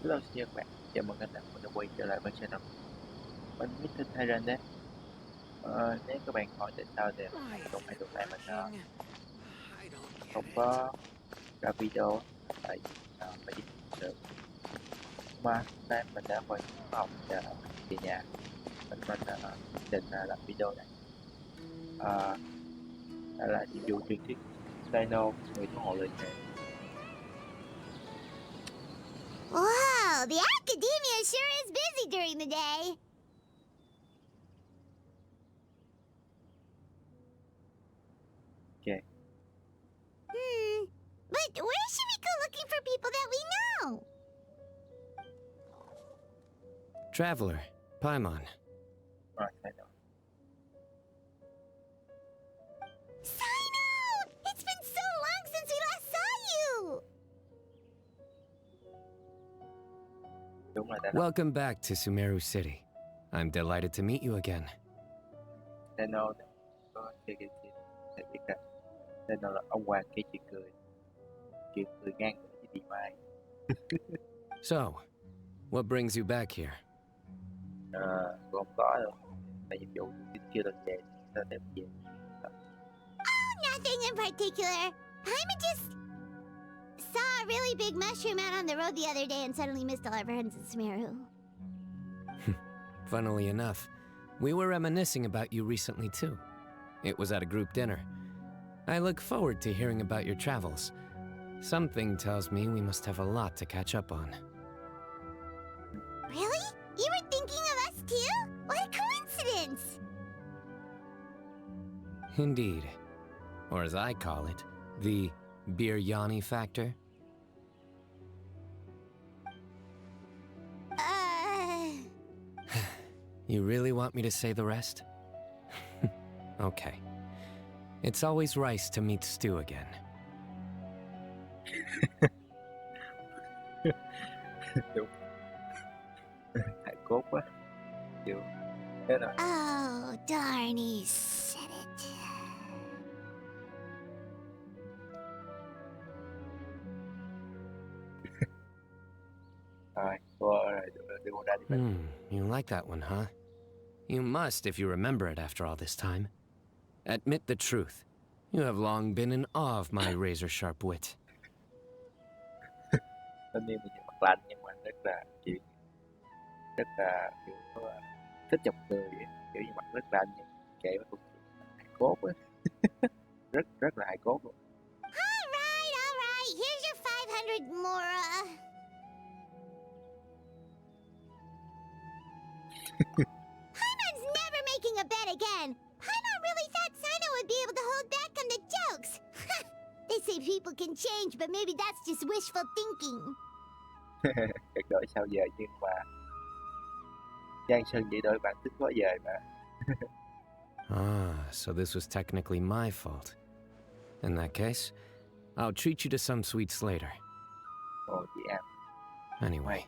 Hello, xin chào các bạn. Chào mừng các bạn đã quay trở lại với channel mình Mít hay Ren đấy. Nếu các bạn hỏi tại sao thì trong 2 tuần nay mình không có ra video tại vì phải đi sự, mà hôm nay mình đã quay học và về nhà mình định làm video này. Ờ, Đây là nhiệm vụ truyền thuyết Cyno, người thủ hộ lời thề. Wow, the academia sure is busy during the day. Ok. But where should we go looking for people that we know? Traveler, Paimon. Rồi, Cyno. Cyno! It's been so long since we last saw you! Đúng là đã nói Welcome back to Sumeru City. I'm delighted to meet you again. Cyno này có chơi sẽ biết rằng Cyno là ông hoàng cây chuyện cười ngang ngửa với bị mai. So, what brings you back here? Không có đâu, tại nhiệm vụ chưa được về sao đem về. Oh, nothing in particular. Paimon just saw a really big mushroom out on the road the other day and suddenly missed all our friends in Sumeru. Funnily enough, we were reminiscing about you recently too. It was at a group dinner. I look forward to hearing about your travels. Something tells me we must have a lot to catch up on. Really? You were thinking of us too? What a coincidence! Indeed. Or as I call it, the Biryani factor. You really want me to say the rest? Okay. It's always rice to meet stew again. Đúng. Hài cốt quá. Chịu. Thế rồi. Oh, darn, he said it. Rồi, rồi, đưa con ra đi mình. You like that one, huh? You must if you remember it after all this time. Admit the truth. You have long been in awe of my razor-sharp wit. Tất nhiên mình nhìn mặt lạnh nhưng mà rất là kiểu thích chọc cười ấy. Kiểu như mặt rất lạnh nhưng kể với câu chuyện hài cốt á. rất là hài cốt luôn. All right. Here's your 500 mora. Paimon's never making a bet again. Paimon really thought Cyno would be able to hold back on the jokes. They say people can change, but maybe that's just wishful thinking. Các đội sao về nhưng mà Giang Sơn vậy đôi bạn thích quá về mà. So this was technically my fault. In that case, I'll treat you to some sweets later. Ồ chị An. Anyway,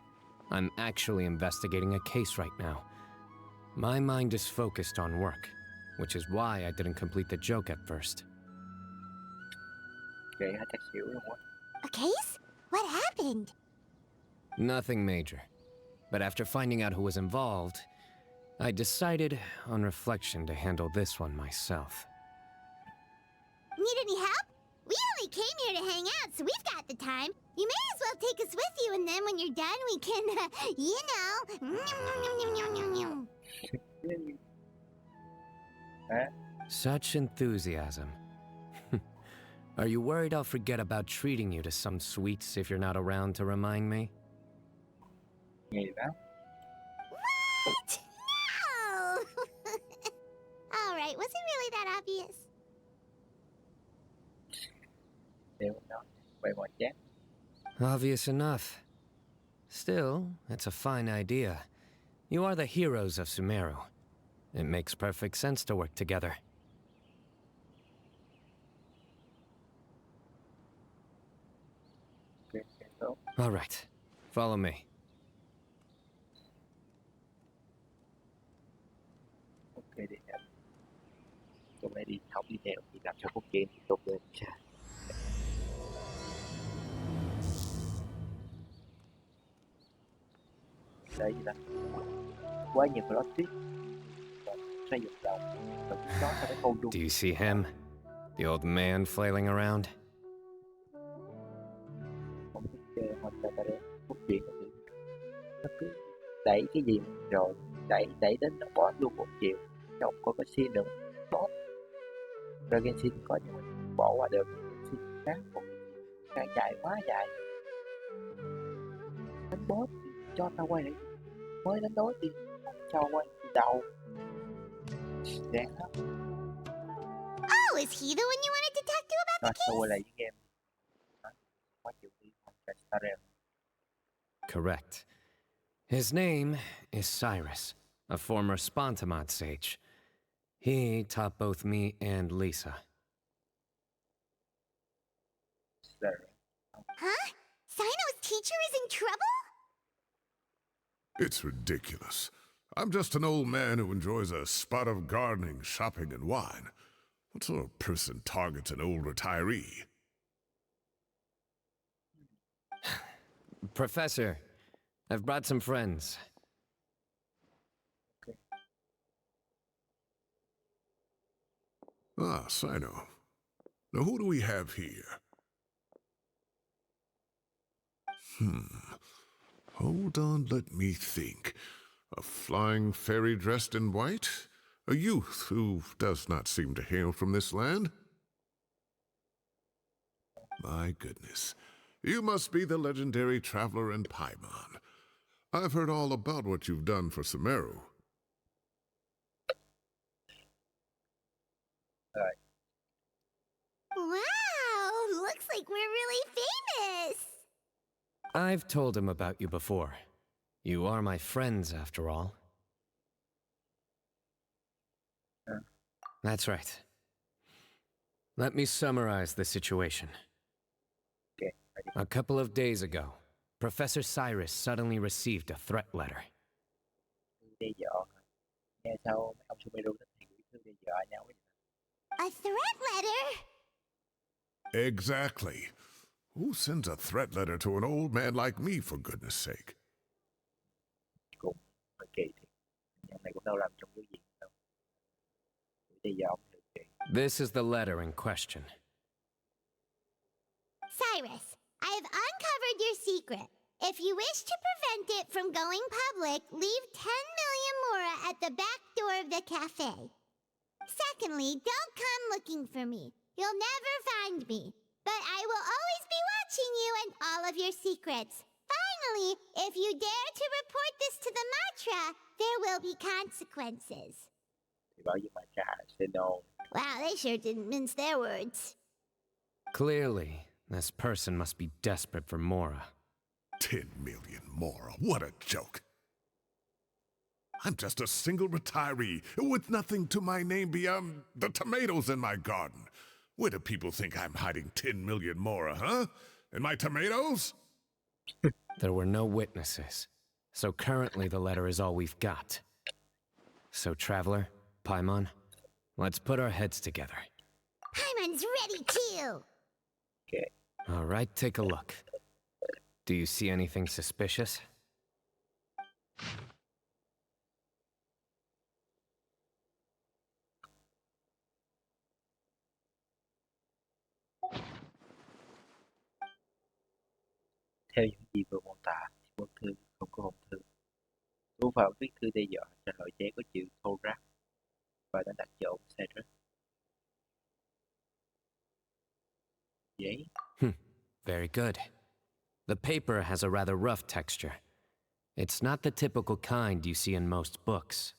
I'm actually investigating a case right now. My mind is focused on work, which is why I didn't complete the joke at first. Kệ hết chắc xỉu luôn quá. A case? What happened? Nothing major. But after finding out who was involved, I decided, on reflection, to handle this one myself. Need any help? We only came here to hang out, so we've got the time. You may as well take us with you, and then when you're done, we can, you know. Hả? Such enthusiasm. Are you worried I'll forget about treating you to some sweets if you're not around to remind me? Nghe lắm. What? No! All right, was it really that obvious? Đều nói. Vậy mà chán. Obvious enough. Still, it's a fine idea. You are the heroes of Sumeru. It makes perfect sense to work together. Ok, tốt. All right, follow me. Ok đi em. Tụi mày đi học đi theo thì làm cho cốt truyện tốt lên. Đây gì ta? Quá nhiều plot twist. Và xoay vòng vòng. Và chúng nó có cái câu đu. Do you see him? The old man flailing around? Không thích chơi hoặc là ta đem cốt truyện nó cứ đẩy cái gì rồi đẩy đến nó boss luôn 1 triệu. Xong có cái xin nữa boss. Rồi cái xin có nhưng mà bỏ qua được. Xin khác một cái dài quá dài. Đánh boss thì cho tao quay lại. Mới đánh đối thì không cho quay từ đầu. Đáng lắm. Oh, is he the one you wanted to talk to about Rồi the tao quay case? lại với game. Đó, quá chịu đi hoàn cảnh Starrel. Correct. His name is Cyrus, a former Spontamod sage. He taught both me and Lisa. Starrel. Huh? Cyno's teacher is in trouble? It's ridiculous. I'm just an old man who enjoys a spot of gardening, shopping, and wine. What sort of person targets an old retiree? Professor, I've brought some friends. Okay. Ah, Cyno. Now who do we have here? Hold on, let me think. A flying fairy dressed in white? A youth who does not seem to hail from this land? My goodness. You must be the legendary traveler in Paimon. I've heard all about what you've done for Sumeru. Rồi. Wow, looks like we're really famous. I've told him about you before. You are my friends, after all. That's right. Let me summarize the situation. Okay. Ready. A couple of days ago, Professor Cyrus suddenly received a threat letter. Đe dọa. Nghe sao mấy ông Sumeru nó thì gửi thư đe dọa nhau ấy. A threat letter? Exactly. Who sends a threat letter to an old man like me, for goodness sake? Cũng hơi kỳ thiệt. Nhân này cũng đâu làm trong cái gì đâu. Đe dọa ông thì kỳ. This is the letter in question. Cyrus, I have uncovered your secret. If you wish to prevent it from going public, leave 10 million mora at the back door of the cafe. Secondly, don't come looking for me. You'll never find me. But I will always be watching you and all of your secrets. Finally, if you dare to report this to the Matra, there will be consequences. Thì bảo với mà trả Cyno. Wow, they sure didn't mince their words. Clearly, this person must be desperate for Mora. 10 million mora. What a joke. I'm just a single retiree with nothing to my name beyond the tomatoes in my garden. Where do people think I'm hiding 10 million mora, huh? In my tomatoes? There were no witnesses, so currently the letter is all we've got. So, Traveler, Paimon, let's put our heads together. Paimon's ready too. Okay. All right, take a look. Do you see anything suspicious? Theo những gì vừa mô tả thì bức thư không có hồn thư. Thủ phạm viết thư đe dọa trên loại giấy có chữ thô ráp và đã đặt cho ông Cyrus. Giấy. Very good. The paper has a rather rough texture. It's not the typical kind you see in most books.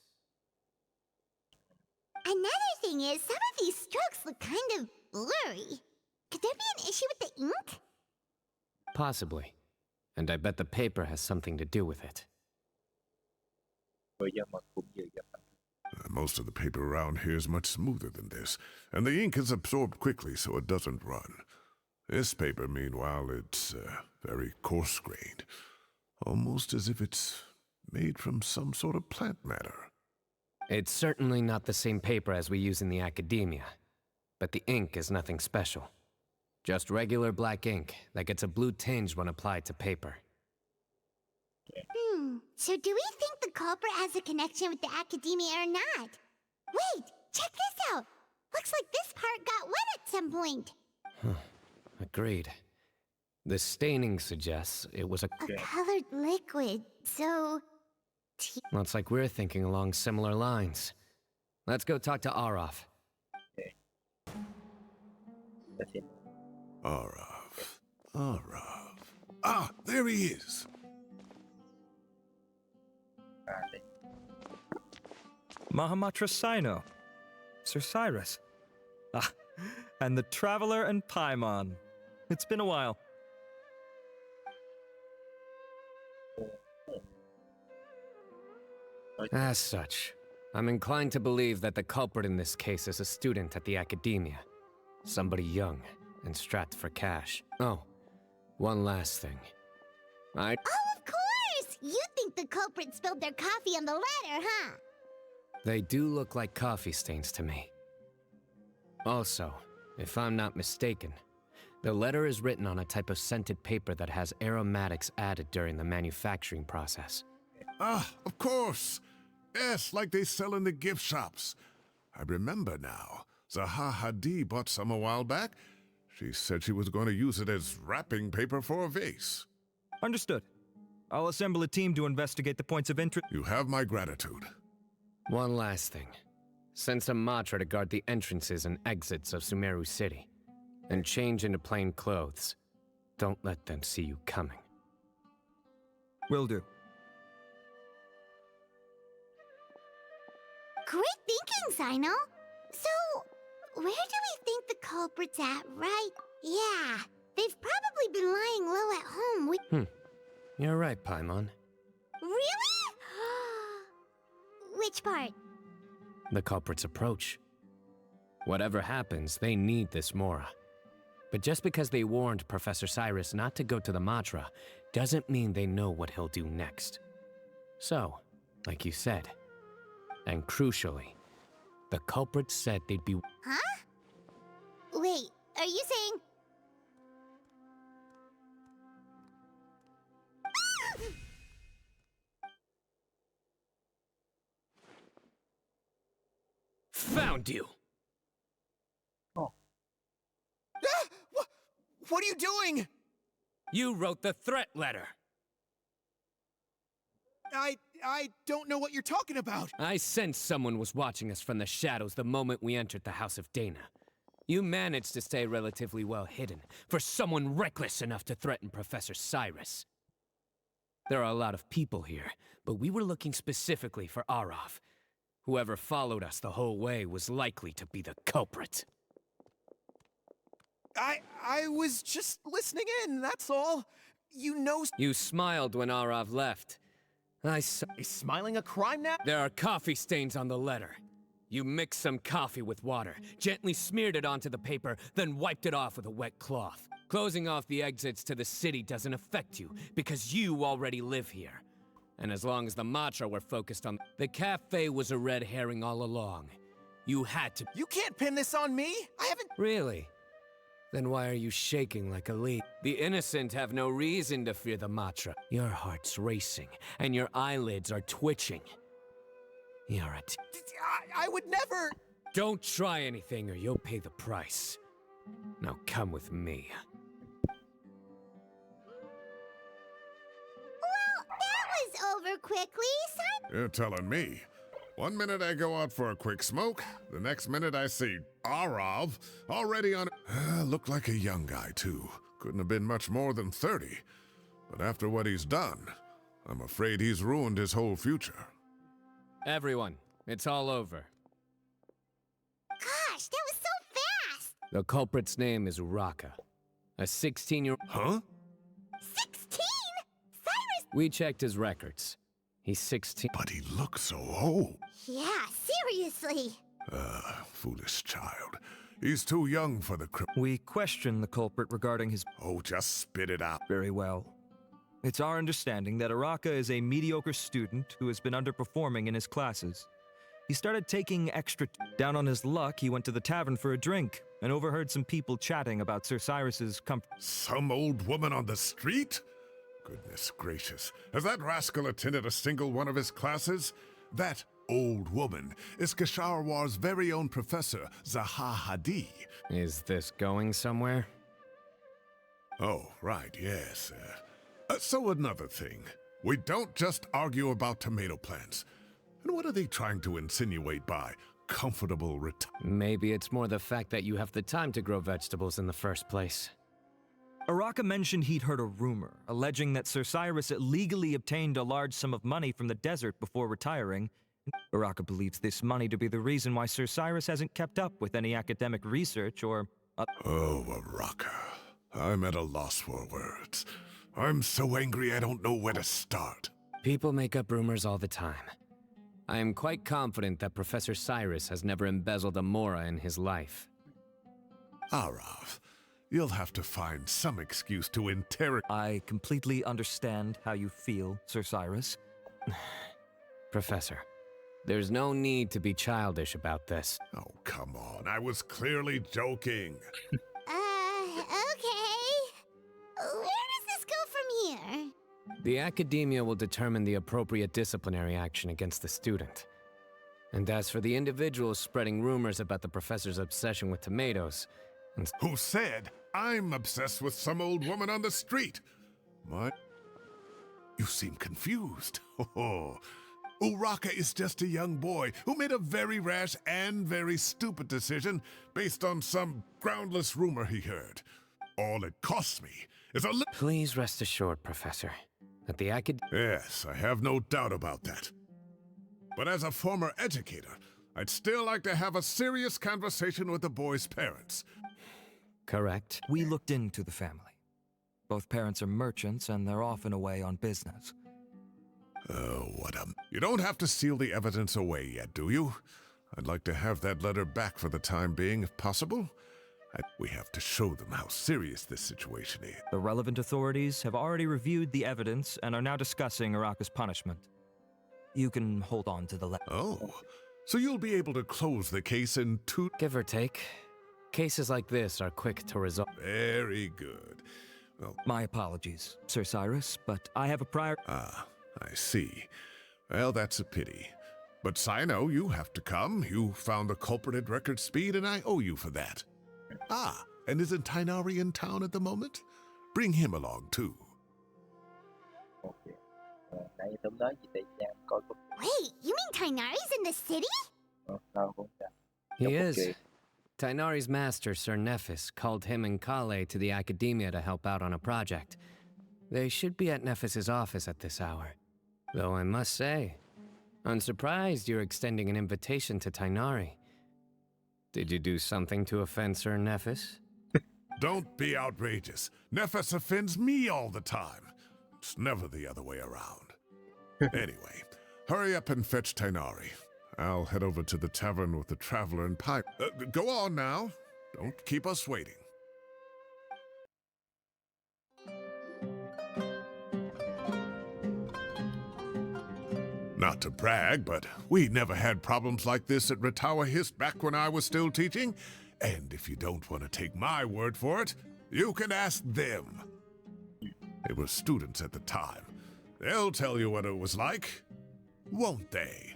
Another thing is, some of these strokes look kind of blurry. Could there be an issue with the ink? Possibly. And I bet the paper has something to do with it. Người dân mà cũng như gặp phải. Most of the paper around here is much smoother than this, and the ink is absorbed quickly so it doesn't run. This paper, meanwhile, it's very coarse-grained, almost as if it's made from some sort of plant matter. It's certainly not the same paper as we use in the academia, but the ink is nothing special. Just regular black ink that gets a blue tinge when applied to paper. So do we think the culprit has a connection with the academia or not? Wait, check this out. Looks like this part got wet at some point. Agreed. The staining suggests it was a... A colored liquid, so... Looks like we're thinking along similar lines. Let's go talk to Arov. Okay. That's it. Arov. Ah, there he is. Đây. Mahamatra Cyno. Sir Cyrus. Ah, and the Traveler and Paimon. It's been a while. As such, I'm inclined to believe that the culprit in this case is a student at the academia. Somebody young and strapped for cash. Oh, one last thing. Oh, of course! You think the culprit spilled their coffee on the ladder, huh? They do look like coffee stains to me. Also, if I'm not mistaken, the letter is written on a type of scented paper that has aromatics added during the manufacturing process. Ah, of course. Yes, like they sell in the gift shops. I remember now. Zaha Hadid bought some a while back. She said she was going to use it as wrapping paper for a vase. Understood. I'll assemble a team to investigate the points of interest. You have my gratitude. One last thing. Send some Matra to guard the entrances and exits of Sumeru City. And change into plain clothes. Don't let them see you coming. Will do. Great thinking, Cyno. So, where do we think the culprit's at, right? Yeah, they've probably been lying low at home. You're right, Paimon. Really? Which part? The culprit's approach. Whatever happens, they need this Mora. But just because they warned Professor Cyrus not to go to the Matra, doesn't mean they know what he'll do next. So, like you said, and crucially, the culprit said they'd be... Huh? Wait, are you saying... Found you! What are you doing? You wrote the threat letter! I don't know what you're talking about. I sensed someone was watching us from the shadows the moment we entered the House of Dana. You managed to stay relatively well hidden for someone reckless enough to threaten Professor Cyrus. There are a lot of people here, but we were looking specifically for Arov. Whoever followed us the whole way was likely to be the culprit. I was just listening in, that's all. You know... You smiled when Arov left. Is smiling a crime now? There are coffee stains on the letter. You mixed some coffee with water, gently smeared it onto the paper, then wiped it off with a wet cloth. Closing off the exits to the city doesn't affect you, because you already live here. And as long as the Matra were focused on... The cafe was a red herring all along. You had to... You can't pin this on me! I haven't... Really? Then why are you shaking like a leaf? The innocent have no reason to fear the Matra. Your heart's racing, and your eyelids are twitching. You're a... I would never... Don't try anything or you'll pay the price. Now come with me. Well, that was over quickly, Cyno. You're telling me. 1 minute I go out for a quick smoke, the next minute I see Arov already on... looked like a young guy, too. Couldn't have been much more than 30. But after what he's done, I'm afraid he's ruined his whole future. Everyone, it's all over. Gosh, that was so fast! The culprit's name is Uraka. A 16-year-old... Huh? 16? Cyrus... We checked his records. He's 16... But he looks so old. Yeah, seriously. Foolish child. He's too young for the We questioned the culprit regarding his... Oh, just spit it out. Very well. It's our understanding that Araka is a mediocre student who has been underperforming in his classes. He started taking extra... Down on his luck, he went to the tavern for a drink and overheard some people chatting about Sir Cyrus's comfort. Some old woman on the street? Goodness gracious. Has that rascal attended a single one of his classes? That old woman is Kasharwar's very own Professor Zaha Hadi. Is this going somewhere? Oh, right, yes. So another thing. We don't just argue about tomato plants. And what are they trying to insinuate by comfortable Maybe it's more the fact that you have the time to grow vegetables in the first place. Araka mentioned he'd heard a rumor, alleging that Sir Cyrus illegally obtained a large sum of money from the desert before retiring. Araka believes this money to be the reason why Sir Cyrus hasn't kept up with any academic research or... Oh, Araka. I'm at a loss for words. I'm so angry I don't know where to start. People make up rumors all the time. I am quite confident that Professor Cyrus has never embezzled a mora in his life. Arav, you'll have to find some excuse to interrogate. I completely understand how you feel, Sir Cyrus. Professor, there's no need to be childish about this. Oh, come on. I was clearly joking. Okay. Where does this go from here? The academia will determine the appropriate disciplinary action against the student. And as for the individuals spreading rumors about the professor's obsession with tomatoes... Who said I'm obsessed with some old woman on the street? What? You seem confused. Oh, Uraka is just a young boy who made a very rash and very stupid decision based on some groundless rumor he heard. All it costs me is a Please rest assured, Professor, that the Yes, I have no doubt about that. But as a former educator, I'd still like to have a serious conversation with the boy's parents. Correct. We looked into the family. Both parents are merchants, and they're often away on business. Oh, what a... You don't have to seal the evidence away yet, do you? I'd like to have that letter back for the time being, if possible. We have to show them how serious this situation is. The relevant authorities have already reviewed the evidence and are now discussing Araka's punishment. You can hold on to the letter. Oh, so you'll be able to close the case in 2... Give or take. Cases like this are quick to resolve. Very good. Well... My apologies, Sir Cyrus, but I have a prior... Ah, I see. Well, that's a pity. But Cyno, you have to come. You found the culprit at record speed, and I owe you for that. Ah, and isn't Tainari in town at the moment? Bring him along, too. Ok. Nãy Tuấn nói gì thì Giang coi cũng... Wait, you mean Tainari's in the city? Sao cũng sao. He is. Tainari's master, Sir Nephis, called him and Kale to the academia to help out on a project. They should be at Nephis's office at this hour. Though I must say, I'm surprised you're extending an invitation to Tainari. Did you do something to offend Sir Nephis? Don't be outrageous. Nephis offends me all the time. It's never the other way around. Anyway, hurry up and fetch Tainari. I'll head over to the tavern with the traveler and pipe. Go on now. Don't keep us waiting. Not to brag, but we never had problems like this at Ratawa Hist back when I was still teaching. And if you don't want to take my word for it, you can ask them. They were students at the time. They'll tell you what it was like, won't they?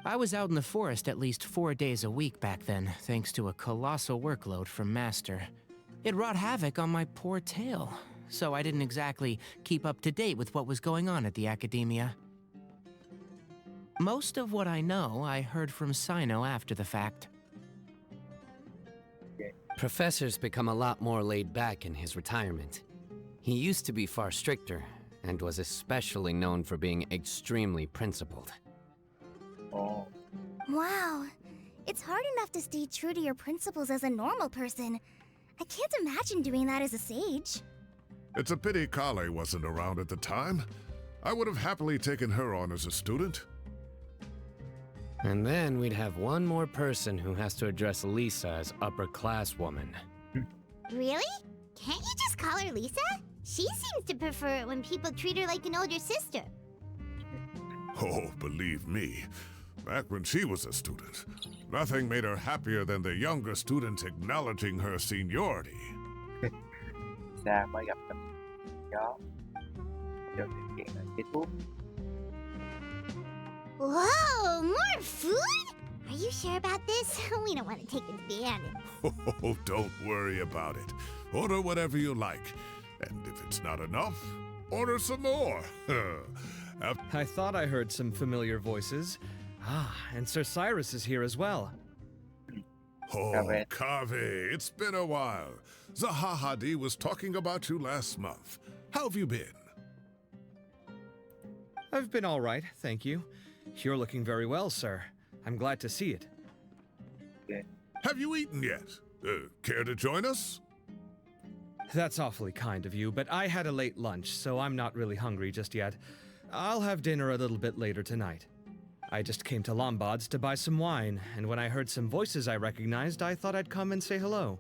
I was out in the forest at least 4 days a week back then, thanks to a colossal workload from Master. It wrought havoc on my poor tail, so I didn't exactly keep up to date with what was going on at the academia. Most of what I know, I heard from Cyno after the fact. Professor's become a lot more laid back in his retirement. He used to be far stricter, and was especially known for being extremely principled. Ồ, Wow. It's hard enough to stay true to your principles as a normal person. I can't imagine doing that as a sage. It's a pity Kale wasn't around at the time. I would have happily taken her on as a student. And then we'd have one more person who has to address Lisa as upper-class woman. Really? Can't you just call her Lisa? She seems to prefer it when people treat her like an older sister. Oh, believe me, back when she was a student, nothing made her happier than the younger students acknowledging her seniority. xa mới gặp tầm gió. cho sự kiện này kết thúc. Whoa, more food? Are you sure about this? We don't want to take it to be abandoned. Oh, don't worry about it. Order whatever you like. And if it's not enough, order some more. I thought I heard some familiar voices. Ah, and Sir Cyrus is here as well. Oh, Kaveh. Kaveh, it's been a while. Zahahadi was talking about you last month. How have you been? I've been all right, thank you. You're looking very well, sir. I'm glad to see it. Okay. Have you eaten yet? Care to join us? That's awfully kind of you, but I had a late lunch, so I'm not really hungry just yet. I'll have dinner a little bit later tonight. I just came to Lombard's to buy some wine, and when I heard some voices I recognized, I thought I'd come and say hello.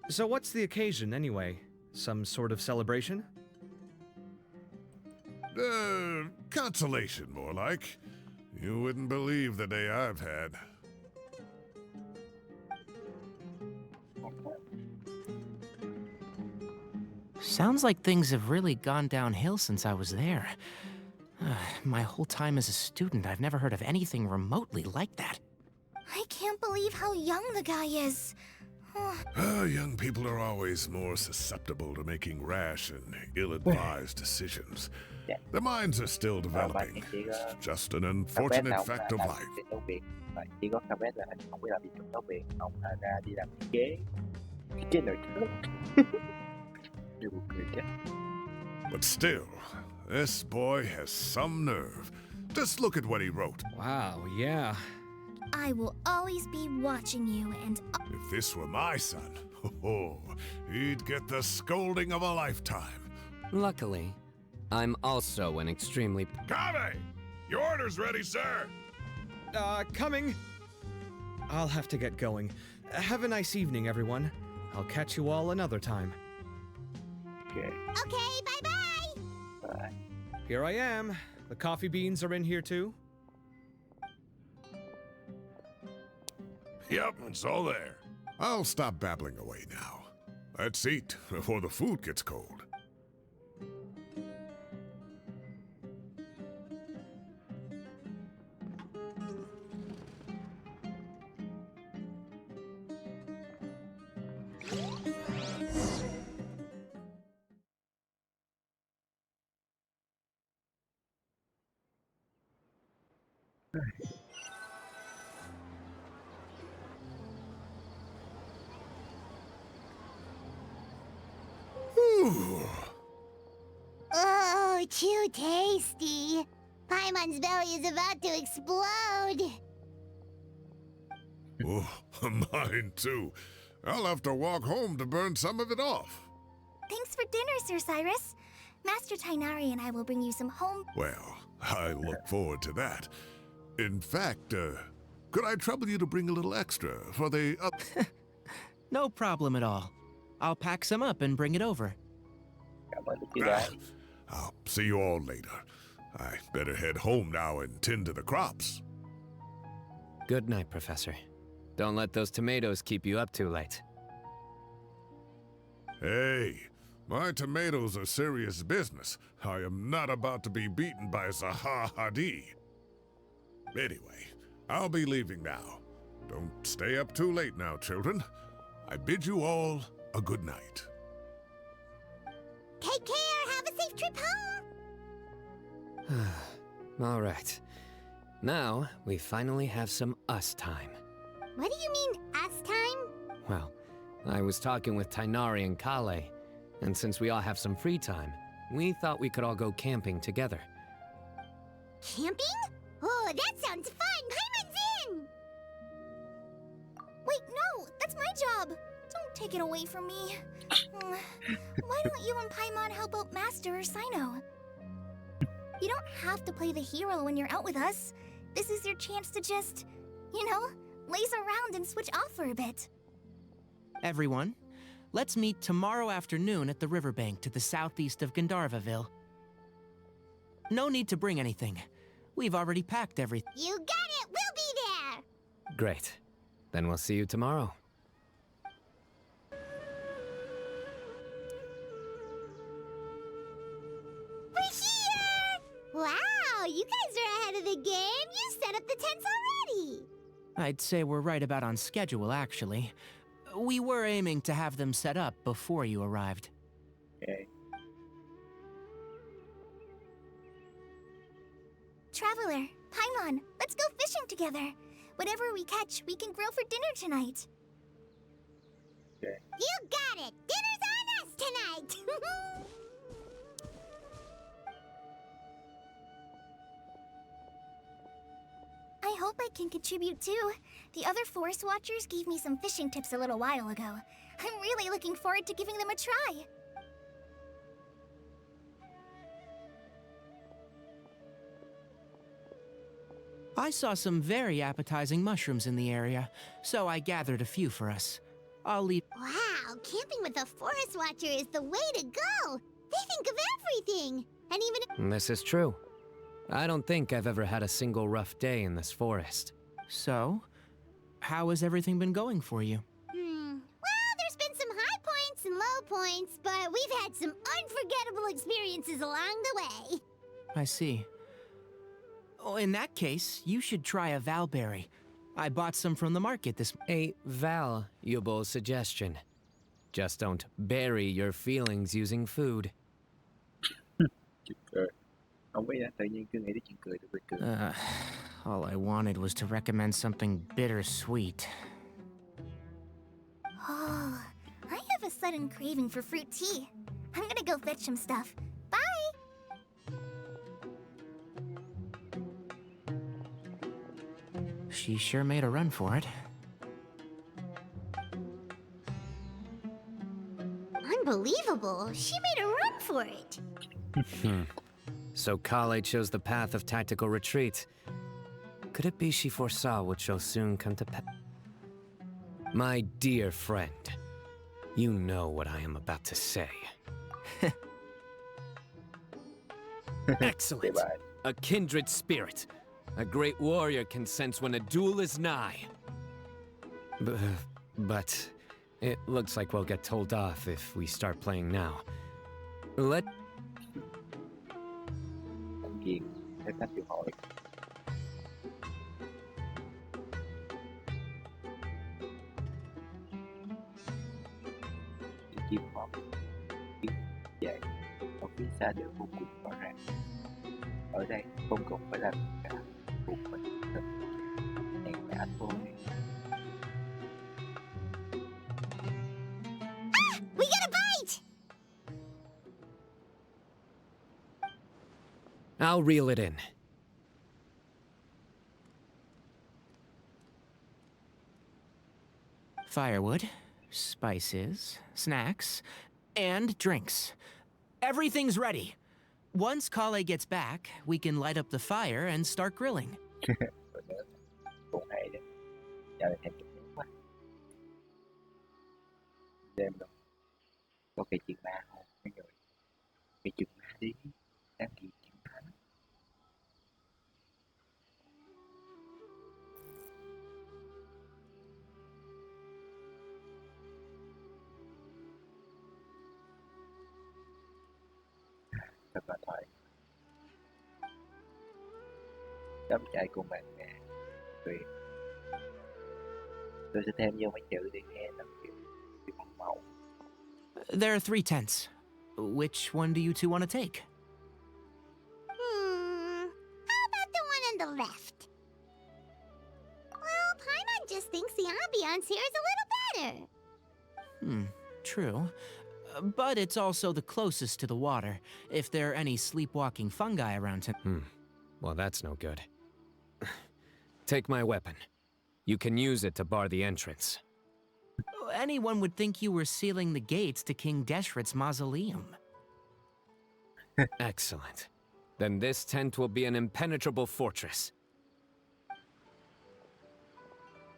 So what's the occasion, anyway? Some sort of celebration? Consolation, more like. You wouldn't believe the day I've had. Sounds like things have really gone downhill since I was there. My whole time as a student, I've never heard of anything remotely like that. I can't believe how young the guy is. Young people are always more susceptible to making rash and ill-advised decisions. Their minds are still developing. It's just an Kaveh unfortunate là ông fact là of làm life. việc nấu Việt, và chỉ có Kaveh là anh không biết làm gì trong nấu Việt, ông là ra đi làm thiết kế nội thất. Điều buồn cười chết. But still, this boy has some nerve. Just look at what he wrote. Wow, yeah. I will always be watching you, and If this were my son, he'd get the scolding of a lifetime. Luckily, I'm also an extremely... Kaveh! Your order's ready, sir! Coming! I'll have to get going. Have a nice evening, everyone. I'll catch you all another time. Okay. Okay, bye-bye! Bye. Here I am. The coffee beans are in here too. Yep, it's all there. I'll stop babbling away now. Let's eat before the food gets cold. Oh, too tasty. Paimon's belly is about to explode. Oh, mine too. I'll have to walk home to burn some of it off. thanks for dinner, Sir Cyrus. Master Tainari and I will bring you some home. Well, I look forward to that. In fact, could I trouble you to bring a little extra for the... No problem at all. I'll pack some up and bring it over. Cảm ơn chị gái. I'll see you all later. I better head home now and tend to the crops. Good night, Professor. Don't let those tomatoes keep you up too late. Hey, my tomatoes are serious business. I am not about to be beaten by Zahahadi. Anyway, I'll be leaving now. Don't stay up too late now, children. I bid you all a good night. Take care. Have a safe trip home. All right. Now, we finally have some us time. What do you mean, us time? Well, I was talking with Tainari and Kale, and since we all have some free time, we thought we could all go camping together. Camping? Oh, that sounds fun. Paimon's in. Wait, no, that's my job. Don't take it away from me. Why don't you and Paimon help out Master or Cyno? You don't have to play the hero when you're out with us. This is your chance to just, laze around and switch off for a bit. Everyone, let's meet tomorrow afternoon at the riverbank to the southeast of Gandharvaville. No need to bring anything. We've already packed everything. You got it. We'll be there. Great. Then we'll see you tomorrow. We're here. game. You set up the tents already. I'd say we're right about on schedule, actually. We were aiming to have them set up before you arrived. Ok. Traveler, Paimon, let's go fishing together. Whatever we catch, we can grill for dinner tonight. Ok. You got it. Dinner's on us tonight. I hope I can contribute too. The other forest watchers gave me some fishing tips a little while ago. I'm really looking forward to giving them a try. I saw some very appetizing mushrooms in the area, so I gathered a few for us. I'll leave. Wow, camping with a forest watcher is the way to go. They think of everything. And even This is true. I don't think I've ever had a single rough day in this forest. So, how has everything been going for you? Well, there's been some high points and low points, but we've had some unforgettable experiences along the way. I see. Oh, in that case, you should try a valberry. I bought some from the market this. A valuable suggestion. Just don't bury your feelings using food. Chuyện cười. Không biết á, tự nhiên cứ nghĩ đến chuyện cười tôi cười. All I wanted was to recommend something bittersweet. Oh, I have a sudden craving for fruit tea. I'm gonna go fetch some stuff. Bye! She sure made a run for it. Unbelievable. She made a run for it. So Kale chose the path of tactical retreat. Could it be she foresaw what shall soon come to pass? My dear friend, you know what I am about to say. Excellent. Bye. A kindred spirit. A great warrior can sense when a duel is nigh. But it looks like we'll get told off if we start playing now. Let Công viên. Phép tắc điều hội. Những chim hót. Tiếng dậy. Ở phía xa đều vô cùng rõ ràng. Ở đây không còn phải làm cả. Một mình thật. Hẹn đã thôi. We got a bite! I'll reel it in. Firewood, spices, snacks, and drinks. Everything's ready. Once Kale gets back, we can light up the fire and start grilling. Rồi nữa. Cũng hay đấy. Dạo này thèm chút nước quá. Đêm rồi. Có cái chuyện ma không? Mấy người. Cái chuyện ma đi. Đáng gì chuyện ma. Thật là thoại. Đắm chạy cùng bạn bè. Tuyệt. Tôi sẽ thêm vô mấy chữ để nghe nó kiểu bằng mẫu. There are 3 tents. Which one do you two want to take? How about the one on the left? Well, Paimon just thinks the ambiance here is a little better. True. But it's also the closest to the water, if there are any sleepwalking fungi around him. Well, that's no good. Take my weapon. You can use it to bar the entrance. Anyone would think you were sealing the gates to King Deshret's mausoleum. Excellent. Then this tent will be an impenetrable fortress.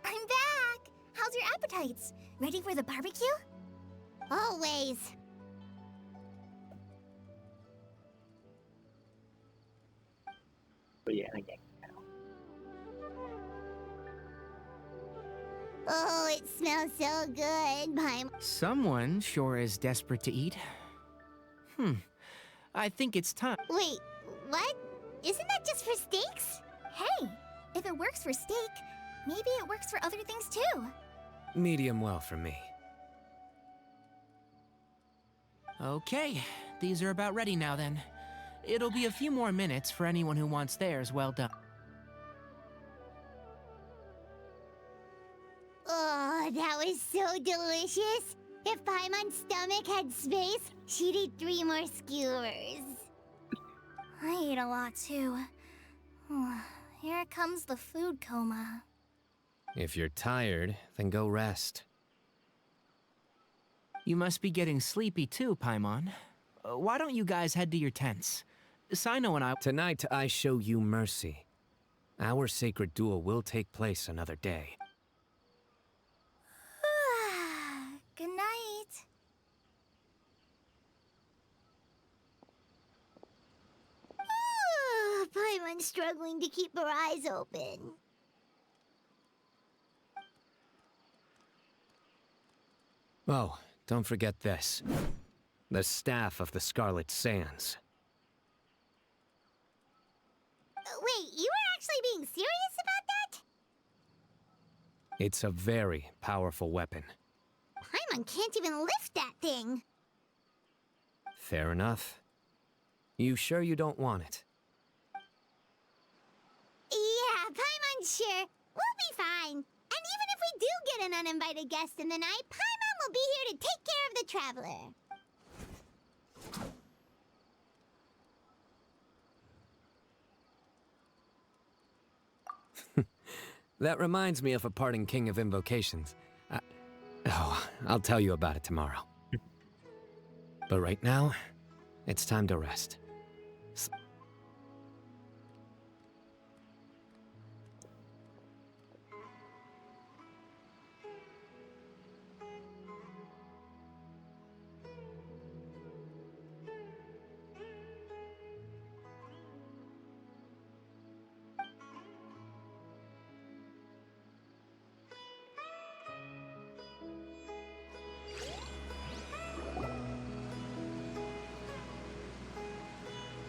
I'm back! How's your appetites? Ready for the barbecue? Always. Có vẻ hơi nhạt nhẽo. Oh, it smells so good, Paimon. Someone sure is desperate to eat. I think it's time. Wait, what? Isn't that just for steaks? Hey, if it works for steak, maybe it works for other things too. Medium well for me. Okay, these are about ready now then. It'll be a few more minutes for anyone who wants theirs well done. Oh, that was so delicious. If Paimon's stomach had space, she'd eat 3 more skewers. I ate a lot too. Here comes the food coma. If you're tired, then go rest. You must be getting sleepy too, Paimon. Why don't you guys head to your tents? Cyno and I... Tonight, I show you mercy. Our sacred duel will take place another day. Good night. Paimon's struggling to keep her eyes open. Oh, don't forget this. The staff of the Scarlet Sands. Wait, you were actually being serious about that? It's a very powerful weapon. Paimon can't even lift that thing. Fair enough. You sure you don't want it? Yeah, Paimon's sure. We'll be fine. And even if we do get an uninvited guest in the night, Paimon will be here to take care of the traveler. That reminds me of a parting king of invocations. I'll tell you about it tomorrow. But right now, it's time to rest.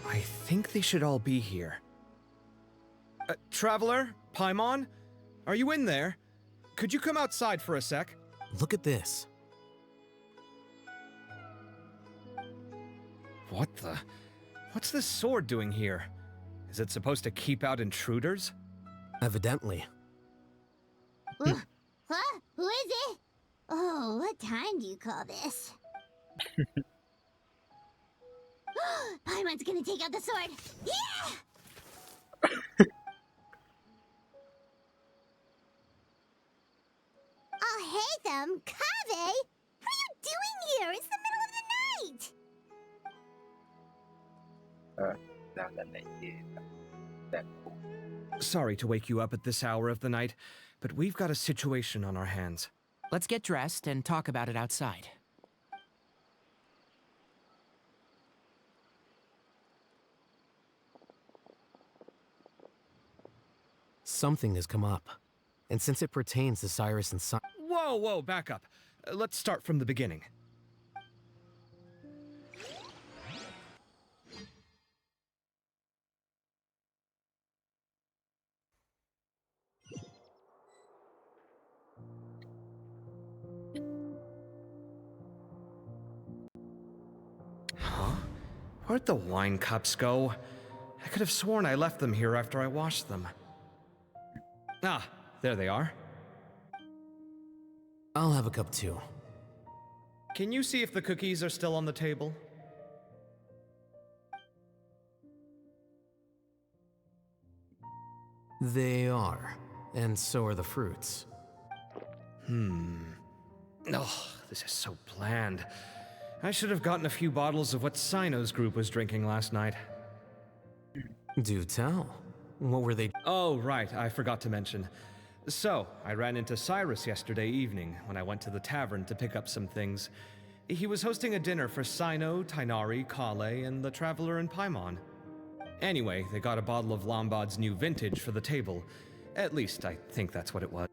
I think they should all be here. Traveler? Paimon? Are you in there? Could you come outside for a sec? Look at this. What the? What's this sword doing here? Is it supposed to keep out intruders? Evidently. Huh? Who is it? Oh, what time do you call this? Paimon's gonna take out the sword. Yeah! Oh, hey them, Kave! What are you doing here? It's the middle of the night! Sorry to wake you up at this hour of the night, but we've got a situation on our hands. Let's get dressed and talk about it outside. Something has come up. And since it pertains to Cyrus and Cyno... Whoa, back up. Let's start from the beginning. Huh? Where'd the wine cups go? I could have sworn I left them here after I washed them. Ah, there they are. I'll have a cup too. Can you see if the cookies are still on the table? They are. And so are the fruits. Oh, this is so bland. I should have gotten a few bottles of what Cyno's group was drinking last night. Do tell. What were they... Oh, right, I forgot to mention. So, I ran into Cyrus yesterday evening when I went to the tavern to pick up some things. He was hosting a dinner for Cyno, Tighnari, Kale, and the Traveler and Paimon. Anyway, they got a bottle of Lombard's new vintage for the table. At least, I think that's what it was.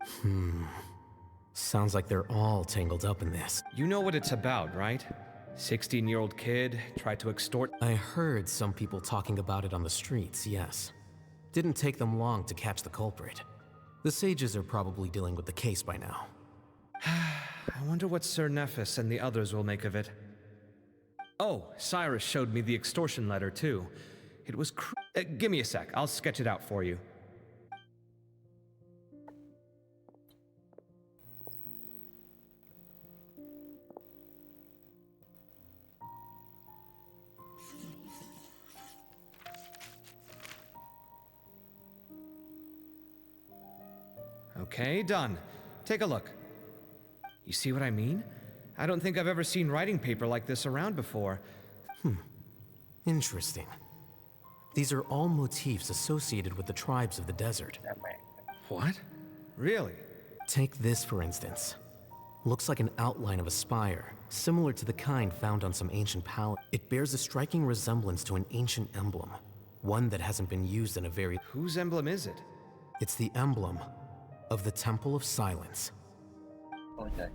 Sounds like they're all tangled up in this. You know what it's about, right? 16-year-old kid tried to extort... I heard some people talking about it on the streets, yes. Didn't take them long to catch the culprit. The sages are probably dealing with the case by now. I wonder what Sir Nephis and the others will make of it. Oh, Cyrus showed me the extortion letter, too. It was give me a sec, I'll sketch it out for you. Okay, done. Take a look. You see what I mean? I don't think I've ever seen writing paper like this around before. Interesting. These are all motifs associated with the tribes of the desert. What? Really? Take this, for instance. Looks like an outline of a spire, similar to the kind found on some ancient palace. It bears a striking resemblance to an ancient emblem, one that hasn't been used in a very... Whose emblem is it? It's the emblem of the Temple of Silence. Ôi trời.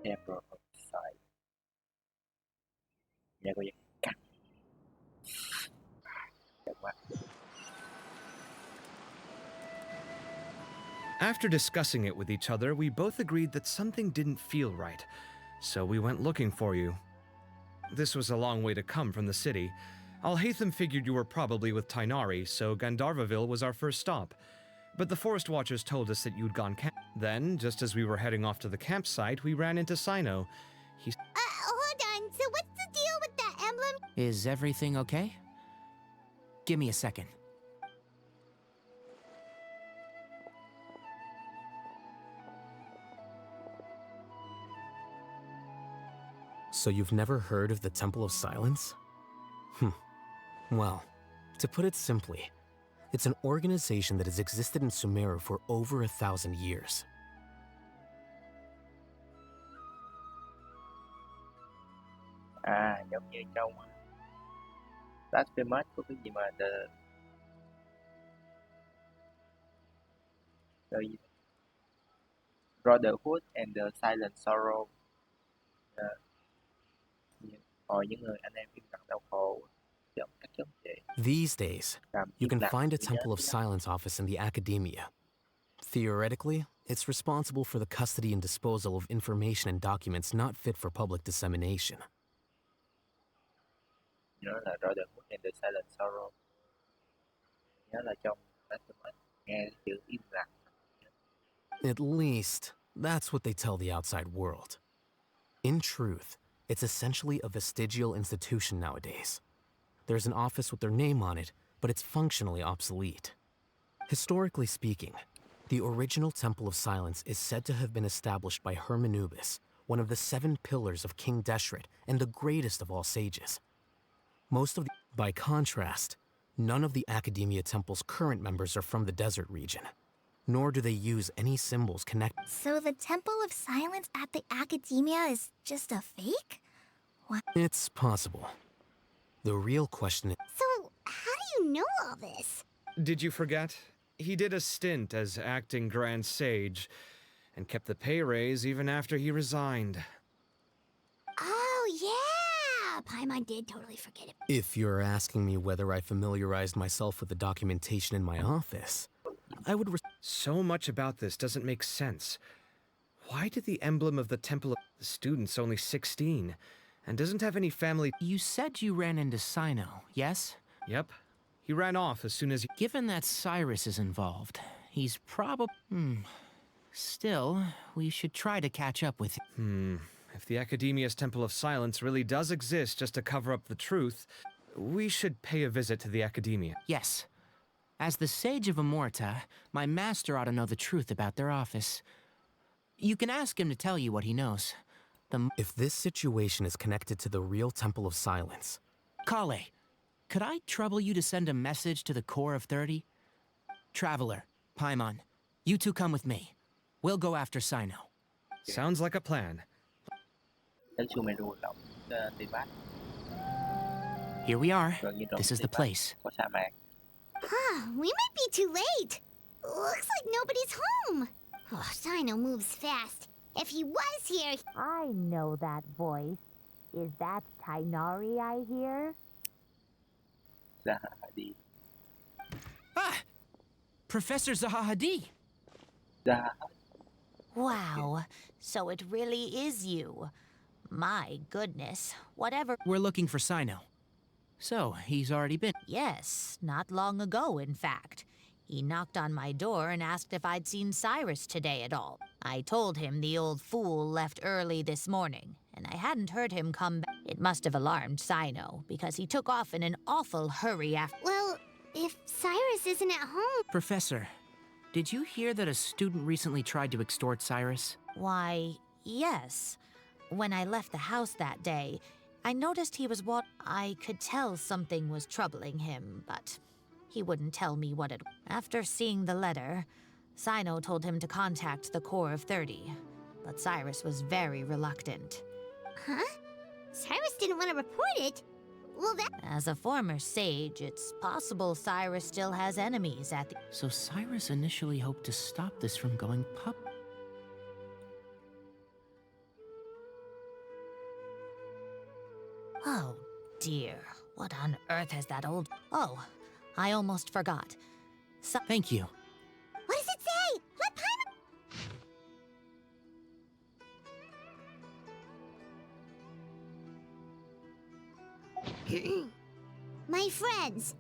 Temple of Silence. Nhà cô vậy cắt. Đẹp quá. After discussing it with each other, we both agreed that something didn't feel right, so we went looking for you. This was a long way to come from the city. Alhaitham figured you were probably with Tainari, so Gandharvaville was our first stop. But the Forest Watchers told us that you'd gone Then, just as we were heading off to the campsite, we ran into Cyno. Hold on. So what's the deal with that emblem? Is everything okay? Give me a second. So you've never heard of the Temple of Silence? Well, to put it simply, it's an organization that has existed in Sumeru for over 1,000 years. À, giống như trong last famous của cái gì mà the Brotherhood and the Silent Sorrow. Những người anh em im lặng đau khổ. These days, you can find a Temple of Silence office in the academia. Theoretically, it's responsible for the custody and disposal of information and documents not fit for public dissemination. Nhớ là Brotherhood and the Silent Sorrow. Nhớ là trong nghe chữ im lặng. At least, that's what they tell the outside world. In truth, it's essentially a vestigial institution nowadays. There's an office with their name on it, but it's functionally obsolete. Historically speaking, the original Temple of Silence is said to have been established by Hermanubis, one of the 7 pillars of King Deshret and the greatest of all sages. By contrast, none of the Academia Temple's current members are from the desert region, nor do they use any symbols connected. So the Temple of Silence at the Academia is just a fake? What? It's possible. The real question is... So, how do you know all this? Did you forget? He did a stint as acting Grand Sage, and kept the pay raise even after he resigned. Oh, yeah! Paimon did totally forget it. If you're asking me whether I familiarized myself with the documentation in my office, I would... So much about this doesn't make sense. Why did the emblem of the Temple of the student's only 16, and doesn't have any family... You said you ran into Cyno, yes? Yep. He ran off as soon as he... Given that Cyrus is involved, he's probably... Still, we should try to catch up with him. If the Academia's Temple of Silence really does exist just to cover up the truth, we should pay a visit to the Academia. Yes. As the Sage of Amorta, my master ought to know the truth about their office. You can ask him to tell you what he knows. If this situation is connected to the real Temple of Silence... Kale, could I trouble you to send a message to the Core of 30? Traveler, Paimon, you two come with me. We'll go after Cyno. Sounds like a plan. Here we are. This is the place. We might be too late. Looks like nobody's home. Oh, Cyno moves fast. If he was here... I know that voice. Is that Tainari I hear? Zaha Hadid. Ah! Professor Zaha Hadid! Zaha. Wow, so it really is you. My goodness, whatever. We're looking for Cyno. So, he's already been. Yes, not long ago, in fact. He knocked on my door and asked if I'd seen Cyrus today at all. I told him the old fool left early this morning, and I hadn't heard him come back. It must have alarmed Cyno, because he took off in an awful hurry after. Well, if Cyrus isn't at home... Professor, did you hear that a student recently tried to extort Cyrus? Why, yes. When I left the house that day, I noticed he was I could tell something was troubling him, but he wouldn't tell me what it was. After seeing the letter, Cyno told him to contact the Corps of 30, but Cyrus was very reluctant. Huh? Cyrus didn't want to report it? Well, that... As a former sage, it's possible Cyrus still has enemies at the... So Cyrus initially hoped to stop this from going public. Oh, dear. What on earth has that old... Oh, I almost forgot. Thank you. What does it say? Let Paimon... My friends.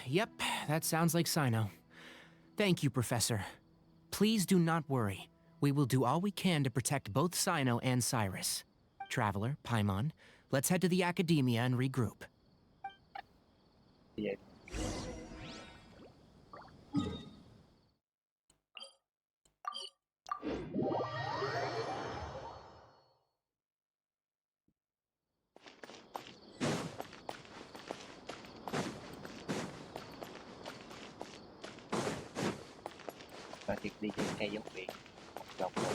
Yep, that sounds like Cyno. Thank you, Professor. Please do not worry. We will do all we can to protect both Cyno and Cyrus. Traveler, Paimon, let's head to the Academia and regroup. Vậy. Và việc đi trên cây giống biển một vòng rồi.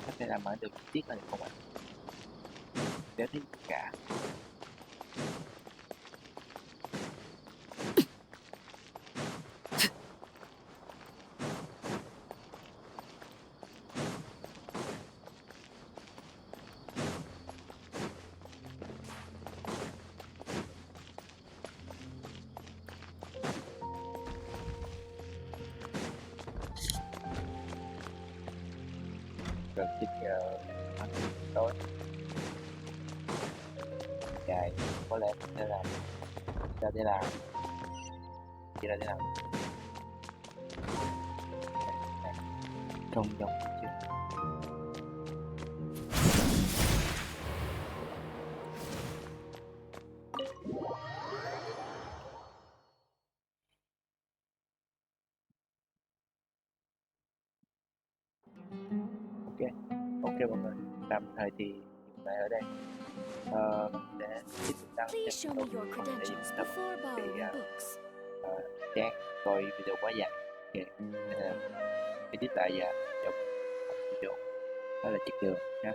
Có thể làm ở được chi tiết là được không ạ? Để thấy tất cả. Rồi bây giờ ăn tối dài có lẽ mình sẽ làm ra để làm chỉ ra để làm trong dòng chứ. Ok mọi người, tạm thời thì dừng lại ở đây. Mình sẽ tiếp tục đăng Please thêm show me một your phần để credentials tập before vì borrowing books. chán coi video quá dài. Ok, nên là edit lại và trong video đó là chiếc đường nha.